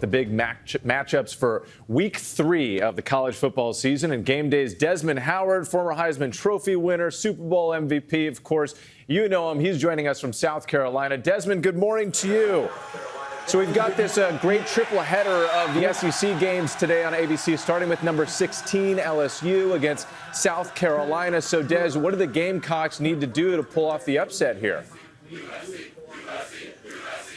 The big matchups for week 3 of the college football season. And Game Day's Desmond Howard, former Heisman Trophy winner, Super Bowl MVP, of course. You know him. He's joining us from South Carolina. Desmond, good morning to you. So we've got this great triple header of the SEC games today on ABC, starting with number 16, LSU, against South Carolina. So, Des, what do the Gamecocks need to do to pull off the upset here?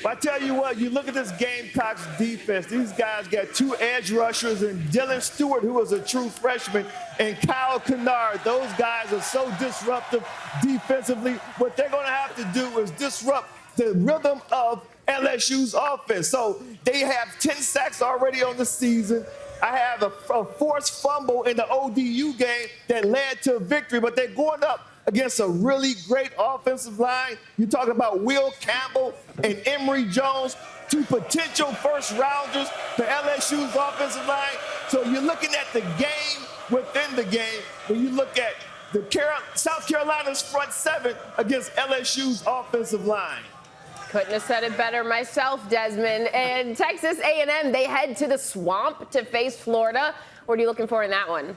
I tell you what, you look at this Gamecocks defense. These guys got 2 edge rushers and Dylan Stewart, who was a true freshman, and Kyle Kennard. Those guys are so disruptive defensively. What they're going to have to do is disrupt the rhythm of LSU's offense. So they have 10 sacks already on the season. I have a forced fumble in the ODU game that led to a victory, but they're going up against a really great offensive line. You're talking about Will Campbell and Emory Jones, 2 potential first-rounders for LSU's offensive line. So you're looking at the game within the game when you look at the South Carolina's front 7 against LSU's offensive line. Couldn't have said it better myself, Desmond. And Texas A&M, they head to the Swamp to face Florida. What are you looking for in that one?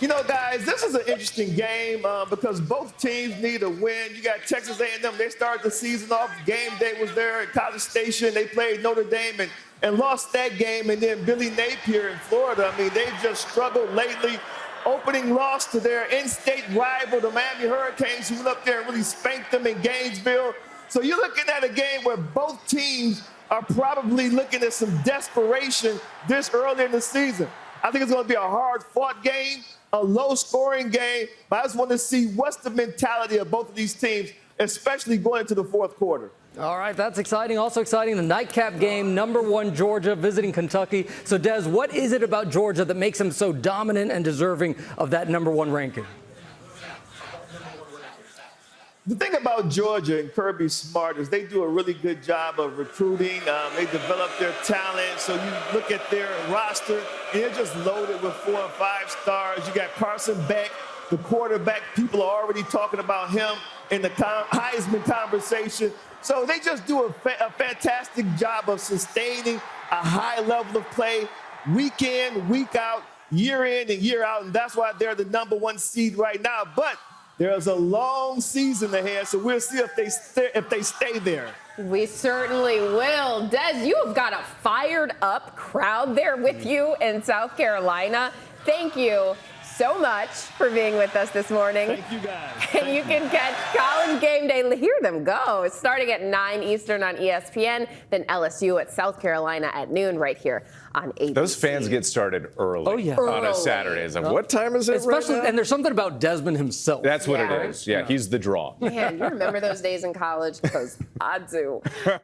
You know, guys, this is an interesting game because both teams need a win. You got Texas A&M. They started the season off. GameDay was there at College Station. They played Notre Dame and lost that game. And then Billy Napier in Florida. I mean, they've just struggled lately. Opening loss to their in-state rival, the Miami Hurricanes, who went up there and really spanked them in Gainesville. So you're looking at a game where both teams are probably looking at some desperation this early in the season. I think it's going to be a hard-fought game, a low-scoring game, but I just want to see what's the mentality of both of these teams, especially going into the fourth quarter. All right, that's exciting. Also exciting, the nightcap game, #1 Georgia visiting Kentucky. So, Des, what is it about Georgia that makes them so dominant and deserving of that #1 ranking? The thing about Georgia and Kirby Smart is they do a really good job of recruiting. They develop their talent. So you look at their roster, and they're just loaded with 4 and 5 stars. You got Carson Beck, the quarterback. People are already talking about him in the Heisman conversation. So they just do a fantastic job of sustaining a high level of play week in, week out, year in and year out. And that's why they're the #1 seed right now. But there's a long season ahead, so we'll see if they stay there. We certainly will. Des, you have got a fired-up crowd there with you in South Carolina. Thank you so much for being with us this morning. Thank you, guys. And you can catch College Game Day. Hear them go. It's starting at 9 Eastern on ESPN, then LSU at South Carolina at noon right here on ABC. Those fans get started early on a Saturday. It's like, what time is it Especially, right now? and there's something about Desmond himself. That's what it is. Yeah, he's the draw. Man, you remember those days in college? Because I do.